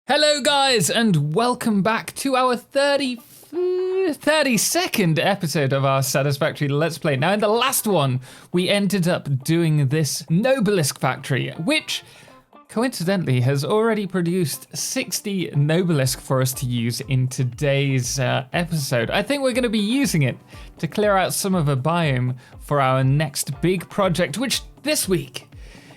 Hello guys, and welcome back to our 32nd episode of our Satisfactory Let's Play. Now in the last one, we ended up doing this Obelisk factory, which coincidentally has already produced 60 Obelisk for us to use in today's episode. I think we're going to be using it to clear out some of a biome for our next big project, which this week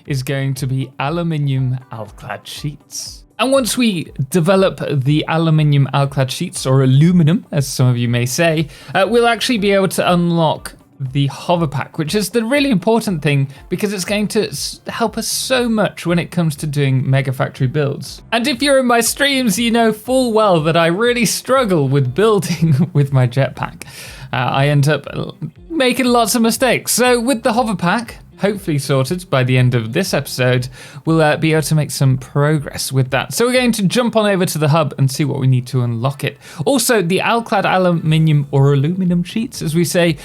is going to be aluminium alclad sheets. And once we develop the aluminium alclad sheets, or aluminum, as some of you may say, we'll actually be able to unlock the hover pack, which is the really important thing because it's going to help us so much when it comes to doing Megafactory builds. And if you're in my streams, you know full well that I really struggle with building with my jetpack. I end up making lots of mistakes. So with the hover pack, hopefully sorted by the end of this episode, we'll be able to make some progress with that. So we're going to jump on over to the hub and see what we need to unlock it. Also, the alclad aluminium or aluminum sheets, as we say,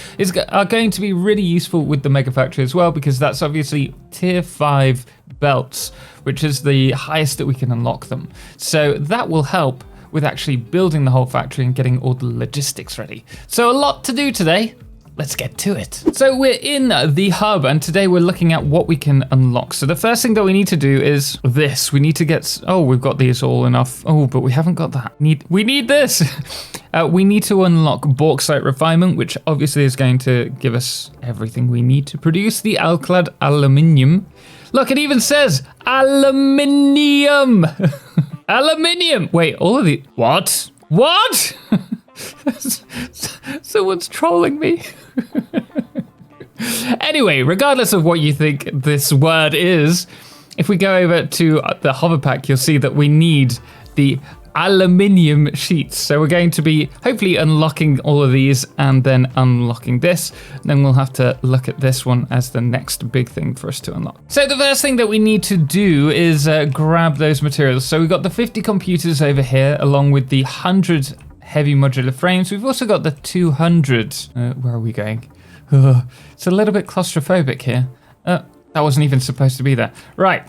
are going to be really useful with the Megafactory as well, because that's obviously tier 5 belts, which is the highest that we can unlock them. So that will help with actually building the whole factory and getting all the logistics ready. So a lot to do today. Let's get to it. So we're in the hub, and today we're looking at what we can unlock. So the first thing that we need to do is this. We need to get, we've got these all enough. Oh, but we haven't got that. We need this. We need to unlock bauxite refinement, which obviously is going to give us everything we need to produce the alclad aluminium. Look, it even says aluminium. Aluminium. Wait, all of the, what? What? Someone's trolling me. Anyway, regardless of what you think this word is, if we go over to the hover pack, you'll see that we need the aluminium sheets. So we're going to be hopefully unlocking all of these and then unlocking this. And then we'll have to look at this one as the next big thing for us to unlock. So the first thing that we need to do is grab those materials. So we've got the 50 computers over here, along with the 100 heavy modular frames. We've also got the 200. Where are we going? It's a little bit claustrophobic here. That wasn't even supposed to be there. Right,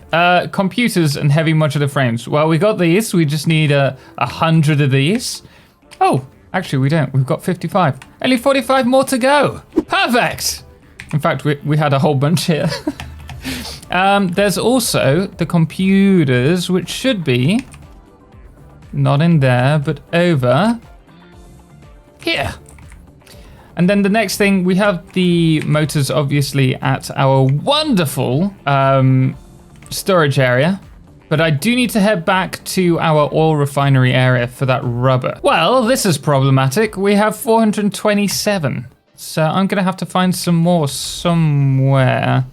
computers and heavy modular frames. Well, we got these. We just need 100 of these. Oh, actually we don't. We've got 55. Only 45 more to go. Perfect. In fact, we had a whole bunch here. There's also the computers, which should be not in there, but over here. And then the next thing, we have the motors obviously at our wonderful storage area, but I do need to head back to our oil refinery area for that rubber. Well, this is problematic. We have 427, so I'm gonna have to find some more somewhere.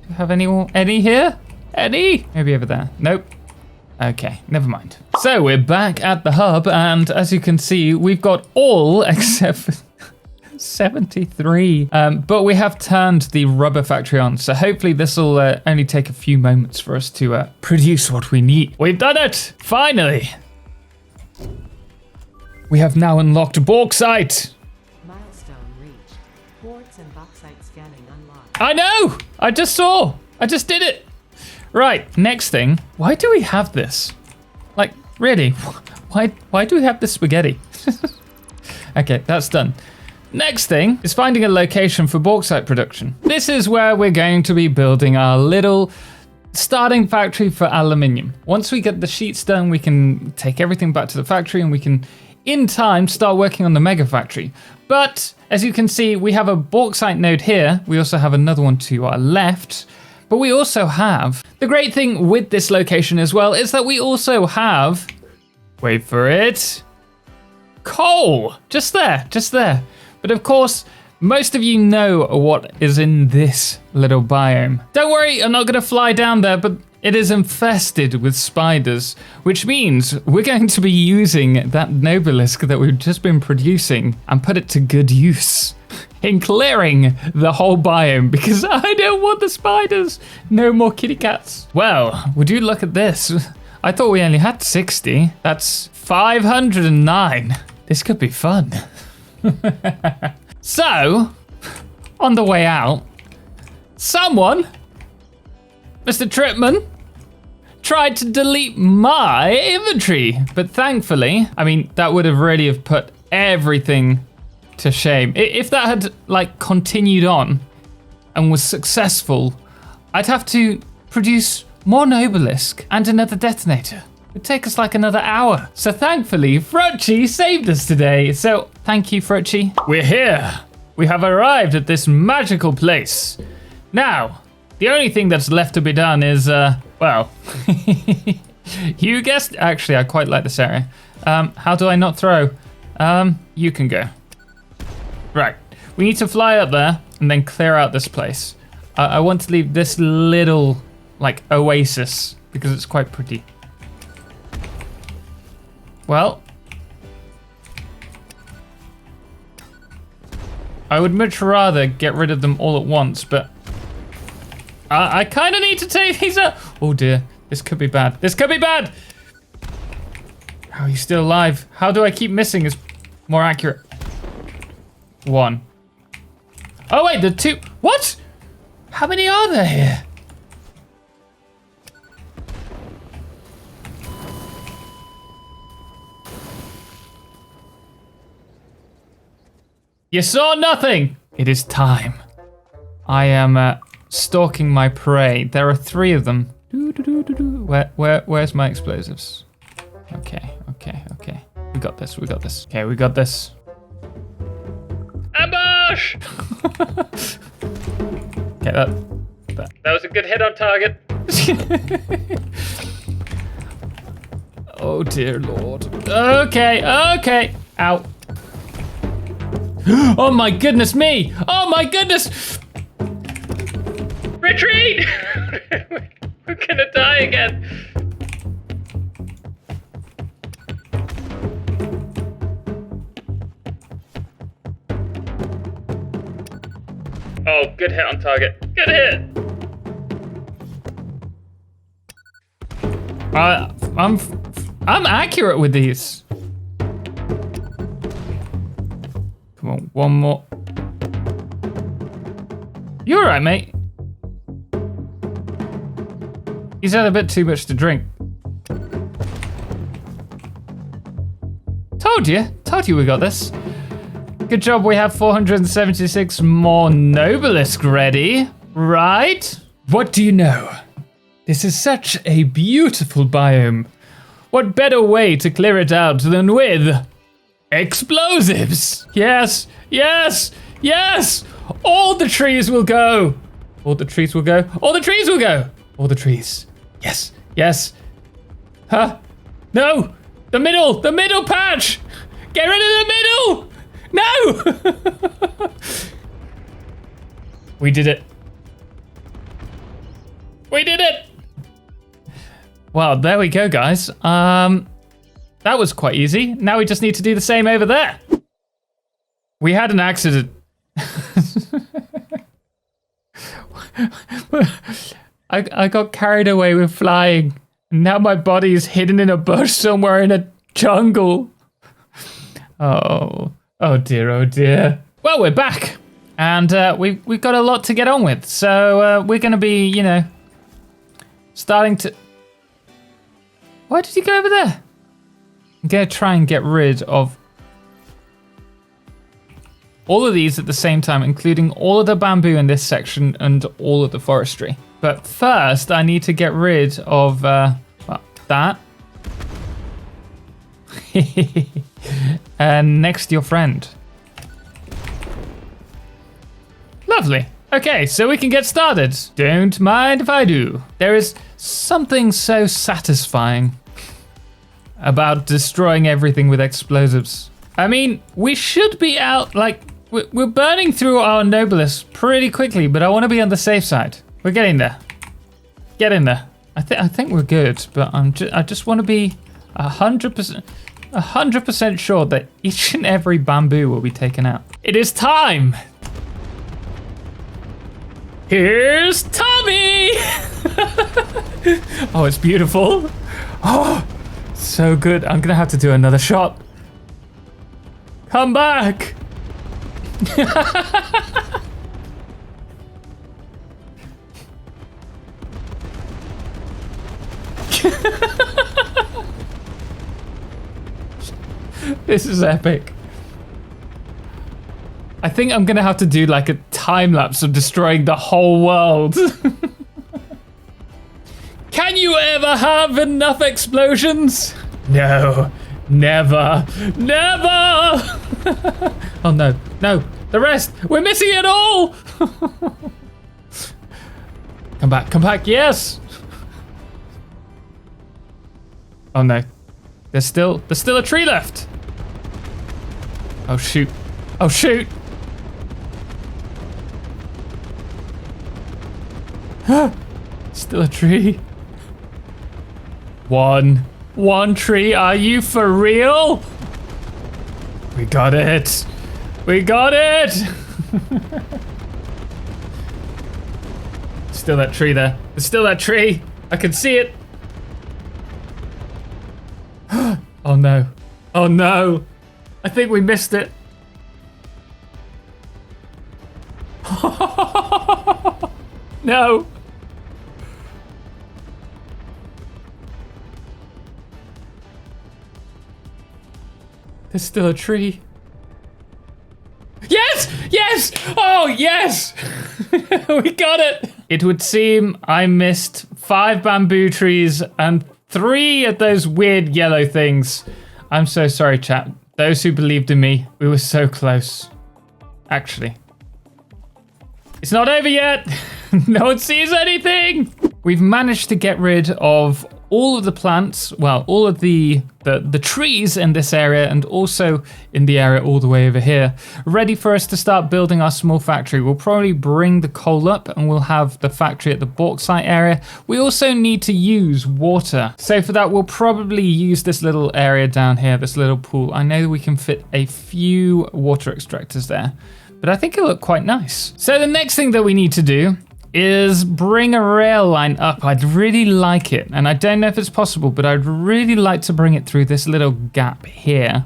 Do you have any here? Any? Maybe over there. Nope. Okay, never mind. So we're back at the hub, and as you can see, we've got all except for 73. But we have turned the rubber factory on, so hopefully this will only take a few moments for us to produce what we need. We've done it! Finally! We have now unlocked bauxite! Milestone reached. Quartz and bauxite scanning unlocked. I know! I just saw! I just did it! Right, next thing. Why do we have this? Like, really? Why do we have this spaghetti? Okay, that's done. Next thing is finding a location for bauxite production. This is where we're going to be building our little starting factory for aluminium. Once we get the sheets done, we can take everything back to the factory and we can, in time, start working on the Megafactory. But as you can see, we have a bauxite node here. We also have another one to our left. But we also have, the great thing with this location as well is that we also have, wait for it, coal, just there. But of course, most of you know what is in this little biome. Don't worry, I'm not gonna fly down there, but it is infested with spiders, which means we're going to be using that Obelisk that we've just been producing and put it to good use in clearing the whole biome, because I don't want the spiders. No more kitty cats. Well, would you look at this? I thought we only had 60. That's 509. This could be fun. So, on the way out, someone, Mr. tried to delete my inventory, but thankfully, I mean, that would have really have put everything to shame. If that had like continued on and was successful, I'd have to produce more Nobelisk and another detonator. It'd take us like another hour. So thankfully, Frucci saved us today. So thank you, Frucci. We're here. We have arrived at this magical place. Now, the only thing that's left to be done is, well, you guessed, actually, I quite like this area. How do I not throw? You can go. Right, we need to fly up there and then clear out this place. I want to leave this little, like, oasis because it's quite pretty. Well, I would much rather get rid of them all at once, but I kind of need to take these out. Oh dear, this could be bad. This could be bad. How are you still alive? How do I keep missing is more accurate. 1. Oh wait, the 2. What? How many are there here? You saw nothing. It is time. I am stalking my prey. There are 3 of them. Where's my explosives? Okay. We got this. Okay, we got this. Ambush! Okay, that was a good hit on target. Oh dear Lord. Okay. Ow. Oh my goodness me! Oh my goodness! Retreat! We're gonna die again. Oh, good hit on target. Good hit! I'm accurate with these. Come on, one more. You alright, mate? He's had a bit too much to drink. Told you we got this. Good job, we have 476 more Nobelisk ready, right? What do you know? This is such a beautiful biome. What better way to clear it out than with explosives? Yes! All the trees will go. All the trees will go. All the trees will go. All the trees. Yes. Huh? No! The middle patch! Get rid of the middle! No! We did it. Well, there we go, guys. That was quite easy. Now we just need to do the same over there. We had an accident. I got carried away with flying. Now my body is hidden in a bush somewhere in a jungle. Oh dear. Well, we're back. And we've got a lot to get on with. So we're going to be, starting to... Why did he go over there? I'm going to try and get rid of all of these at the same time, including all of the bamboo in this section and all of the forestry. But first, I need to get rid of that. And next, your friend. Lovely. Okay, so we can get started. Don't mind if I do. There is something so satisfying about destroying everything with explosives. I mean, we should be out, like, we're burning through our Nobilis pretty quickly, but I want to be on the safe side. We're getting there. Get in there. I think we're good, but I just want to be 100% sure that each and every bamboo will be taken out. It is time. Here's Tommy! Oh, it's beautiful. Oh, so good. I'm gonna have to do another shot. Come back. This is epic. I think I'm gonna have to do like a time lapse of destroying the whole world. Can you ever have enough explosions? No, never, never. Oh no, no, the rest, we're missing it all. Come back, yes. Oh no, there's still a tree left. Oh shoot, oh shoot. Still a tree. One tree, are you for real? We got it. We got it. Still that tree there. There's still that tree. I can see it. Oh no. Oh no. I think we missed it. No. There's still a tree. Yes! Yes! Oh, yes! We got it! It would seem I missed 5 bamboo trees and 3 of those weird yellow things. I'm so sorry, chat. Those who believed in me, we were so close. Actually. It's not over yet! No one sees anything! We've managed to get rid of all of the plants, well, all of the trees in this area and also in the area all the way over here, ready for us to start building our small factory. We'll probably bring the coal up and we'll have the factory at the bauxite area. We also need to use water. So for that, we'll probably use this little area down here, this little pool. I know we can fit a few water extractors there, but I think it'll look quite nice. So the next thing that we need to do is bring a rail line up. I'd really like it, and I don't know if it's possible, but I'd really like to bring it through this little gap here.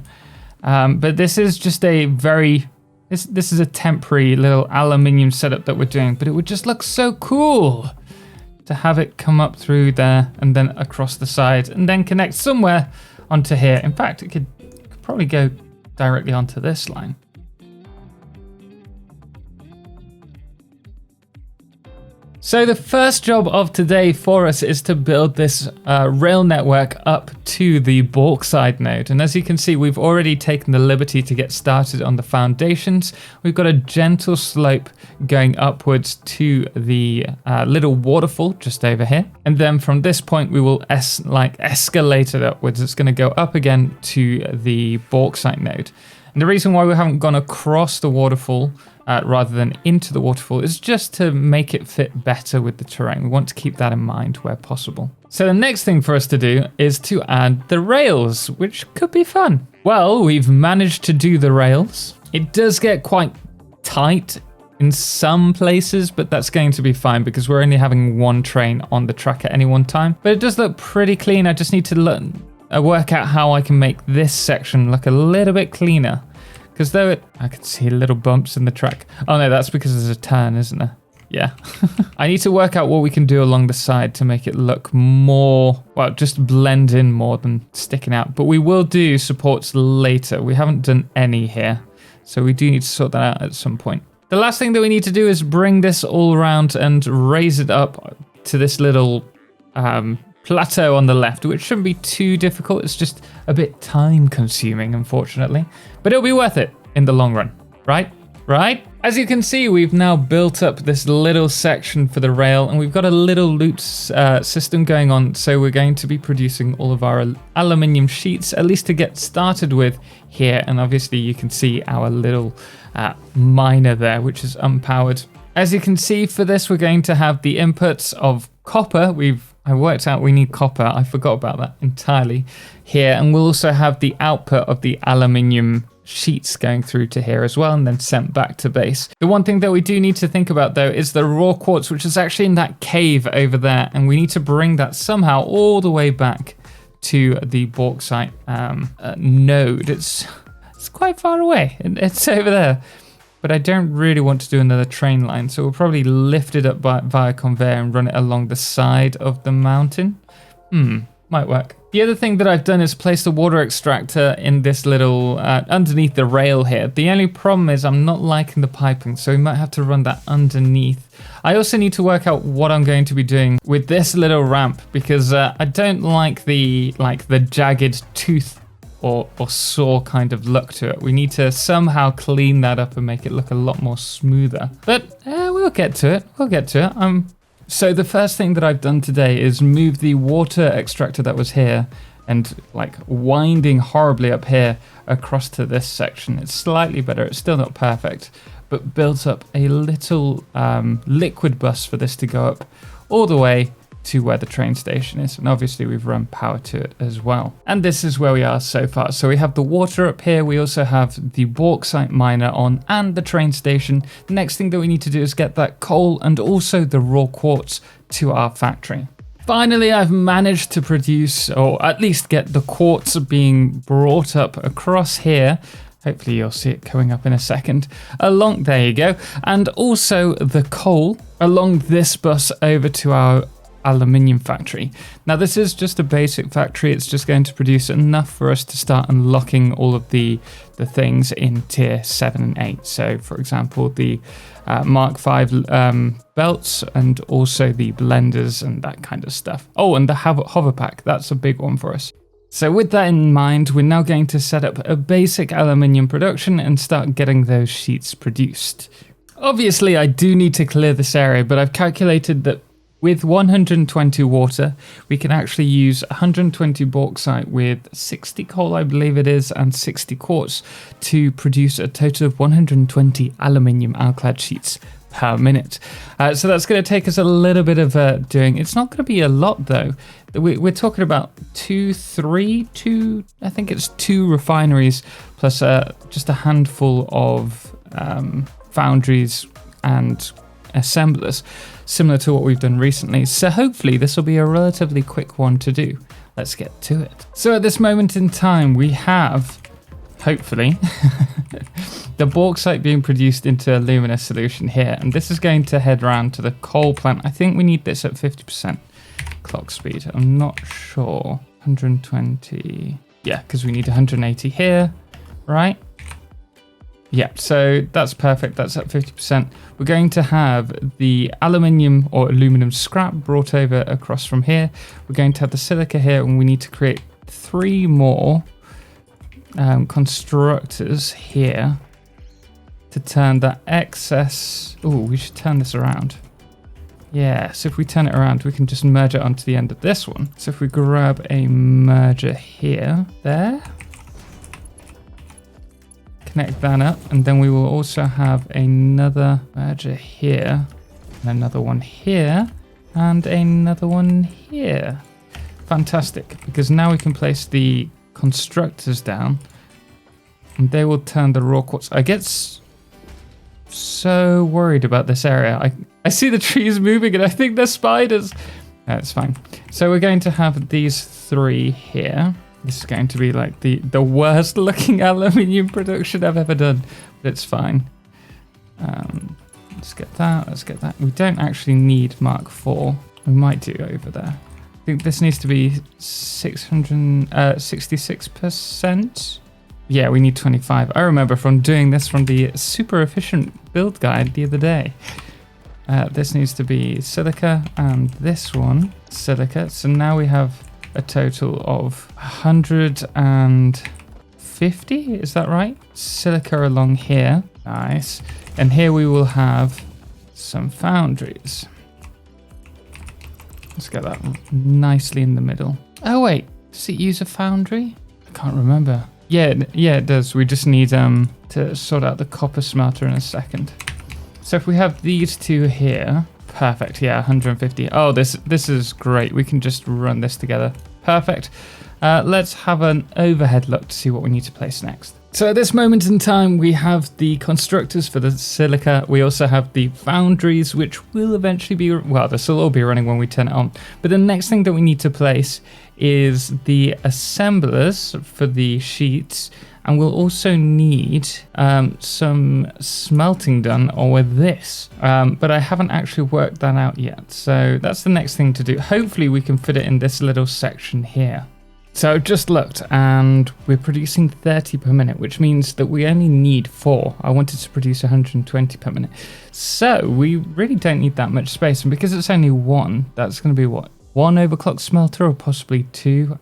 But this is just a very, this is a temporary little aluminium setup that we're doing, but it would just look so cool to have it come up through there and then across the side and then connect somewhere onto here. In fact, it could probably go directly onto this line. So the first job of today for us is to build this rail network up to the bauxite node. And as you can see, we've already taken the liberty to get started on the foundations. We've got a gentle slope going upwards to the little waterfall just over here. And then from this point, we will escalate it upwards. It's going to go up again to the bauxite node. And the reason why we haven't gone across the waterfall rather than into the waterfall is just to make it fit better with the terrain. We want to keep that in mind where possible. So the next thing for us to do is to add the rails, which could be fun. Well, we've managed to do the rails. It does get quite tight in some places, but that's going to be fine because we're only having one train on the track at any one time. But it does look pretty clean. I just need to work out how I can make this section look a little bit cleaner. Because though I can see little bumps in the track. Oh no, that's because there's a turn, isn't there? Yeah. I need to work out what we can do along the side to make it look more, well, just blend in more than sticking out. But we will do supports later. We haven't done any here. So we do need to sort that out at some point. The last thing that we need to do is bring this all around and raise it up to this little plateau on the left, which shouldn't be too difficult. It's just a bit time consuming, unfortunately, but it'll be worth it in the long run, right? As you can see, we've now built up this little section for the rail and we've got a little loop system going on. So we're going to be producing all of our aluminium sheets, at least to get started with here. And obviously you can see our little miner there, which is unpowered. As you can see for this, we're going to have the inputs of copper. I worked out we need copper. I forgot about that entirely here. And we'll also have the output of the aluminium sheets going through to here as well and then sent back to base. The one thing that we do need to think about though is the raw quartz, which is actually in that cave over there. And we need to bring that somehow all the way back to the bauxite node. It's quite far away. It's over there. But I don't really want to do another train line, so we'll probably lift it up via conveyor and run it along the side of the mountain. Might work. The other thing that I've done is place the water extractor in this little, underneath the rail here. The only problem is I'm not liking the piping, so we might have to run that underneath. I also need to work out what I'm going to be doing with this little ramp, because I don't like the jagged tooth or saw kind of look to it. We need to somehow clean that up and make it look a lot more smoother. But we'll get to it. We'll get to it. So the first thing that I've done today is move the water extractor that was here and like winding horribly up here across to this section. It's slightly better. It's still not perfect, but built up a little liquid bus for this to go up all the way to where the train station is, and obviously we've run power to it as well. And this is where we are so far. So we have the water up here, we also have the bauxite miner on, and the train station. The next thing that we need to do is get that coal and also the raw quartz to our factory. Finally, I've managed to produce, or at least get the quartz being brought up across here. Hopefully you'll see it coming up in a second. There you go. And also the coal along this bus over to our Aluminium Factory. Now this is just a basic factory. It's just going to produce enough for us to start unlocking all of the things in tier 7 and 8. So for example, the Mark 5 belts, and also the blenders and that kind of stuff. Oh, and the hover pack. That's a big one for us. So with that in mind, we're now going to set up a basic aluminium production and start getting those sheets produced. Obviously, I do need to clear this area, but I've calculated that with 120 water, we can actually use 120 bauxite with 60 coal, I believe it is, and 60 quartz to produce a total of 120 aluminium alclad sheets per minute. So that's going to take us a little bit of doing. It's not going to be a lot though. We're talking about two, I think it's 2 refineries plus just a handful of foundries and assemblers, similar to what we've done recently. So hopefully this will be a relatively quick one to do. Let's get to it. So at this moment in time, we have, hopefully, the bauxite being produced into a alumina solution here. And this is going to head round to the coal plant. I think we need this at 50% clock speed. I'm not sure. 120. Yeah, because we need 180 here, right? Yeah, so that's perfect. That's at 50%. We're going to have the aluminium or aluminum scrap brought over across from here. We're going to have the silica here, and we need to create 3 more constructors here to turn that excess. Oh, we should turn this around. Yeah, so if we turn it around, we can just merge it onto the end of this one. So if we grab a merger here, there. Connect that up, and then we will also have another merger here, and another one here, and another one here. Fantastic, because now we can place the constructors down, and they will turn the raw quartz. I get so worried about this area. I see the trees moving, and I think they're spiders. That's fine. So we're going to have these 3 here. This is going to be like the worst looking aluminium production I've ever done, but it's fine. Let's get that, let's get that. We don't actually need Mark 4. We might do over there. I think this needs to be 66%. Yeah, we need 25. I remember from doing this from the super efficient build guide the other day. This needs to be silica, and this one, silica. So now we have a total of 150, is that right? Silica along here, nice. And here we will have some foundries. Let's get that nicely in the middle. Oh wait, does it use a foundry? I can't remember. Yeah, it does. We just need to sort out the copper smelter in a second. So if we have these 2 here, perfect, yeah, 150. Oh, this is great. We can just run this together. Perfect. Let's have an overhead look to see what we need to place next. So at this moment in time, we have the constructors for the silica. We also have the foundries, which will eventually be, well, this will all be running when we turn it on. But the next thing that we need to place is the assemblers for the sheets. And we'll also need some smelting done with this. But I haven't actually worked that out yet. So that's the next thing to do. Hopefully we can fit it in this little section here. So I've just looked and we're producing 30 per minute, which means that we only need 4. I wanted to produce 120 per minute. So we really don't need that much space. And because it's only 1, that's going to be what? 1 overclock smelter or possibly 2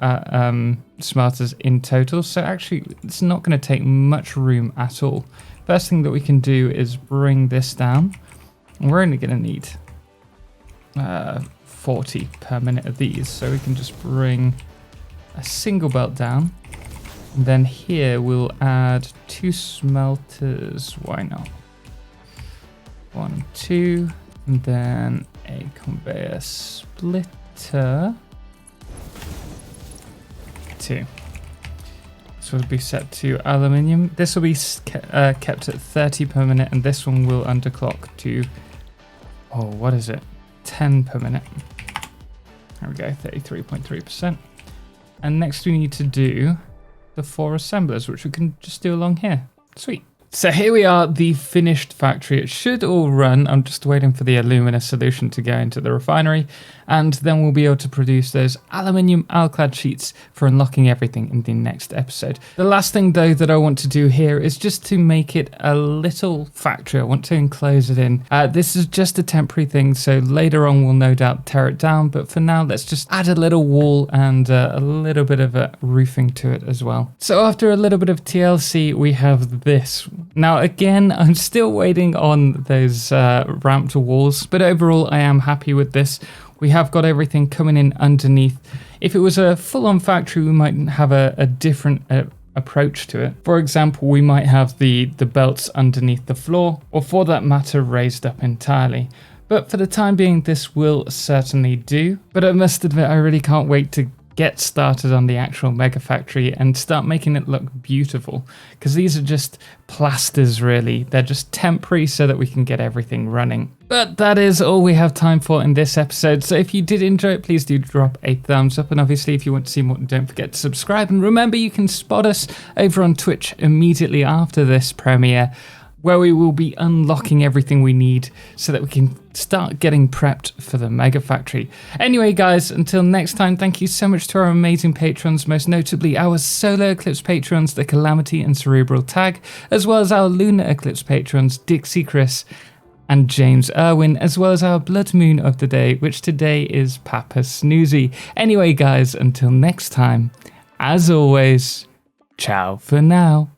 smelters in total. So actually it's not going to take much room at all. First thing that we can do is bring this down. We're only going to need 40 per minute of these. So we can just bring a single belt down, and then here we'll add 2 smelters. Why not? 1, 2, and then a conveyor splitter. 2. This will be set to aluminium. This will be kept at 30 per minute, and this one will underclock to, oh, what is it? 10 per minute. There we go, 33.3%. And next we need to do the 4 assemblers, which we can just do along here. Sweet. So here we are, the finished factory. It should all run. I'm just waiting for the alumina solution to go into the refinery, and then we'll be able to produce those aluminium alclad sheets for unlocking everything in the next episode. The last thing though that I want to do here is just to make it a little factory. I want to enclose it in. This is just a temporary thing, so later on we'll no doubt tear it down, but for now let's just add a little wall and a little bit of roofing to it as well. So after a little bit of TLC, we have this. Now again, I'm still waiting on those ramped walls, but overall I am happy with this. We have got everything coming in underneath. If it was a full-on factory, we might have a different approach to it. For example, we might have the belts underneath the floor, or for that matter, raised up entirely. But for the time being, this will certainly do. But I must admit, I really can't wait to get started on the actual Megafactory and start making it look beautiful, because these are just plasters really. They're just temporary so that we can get everything running. But that is all we have time for in this episode, so if you did enjoy it, please do drop a thumbs up, and obviously if you want to see more, don't forget to subscribe, and remember you can spot us over on Twitch immediately after this premiere, where we will be unlocking everything we need so that we can start getting prepped for the Megafactory. Anyway, guys, until next time, thank you so much to our amazing patrons, most notably our Solar Eclipse patrons, the Calamity and Cerebral Tag, as well as our Lunar Eclipse patrons, Dixie Chris and James Irwin, as well as our Blood Moon of the day, which today is Papa Snoozy. Anyway, guys, until next time, as always, ciao for now.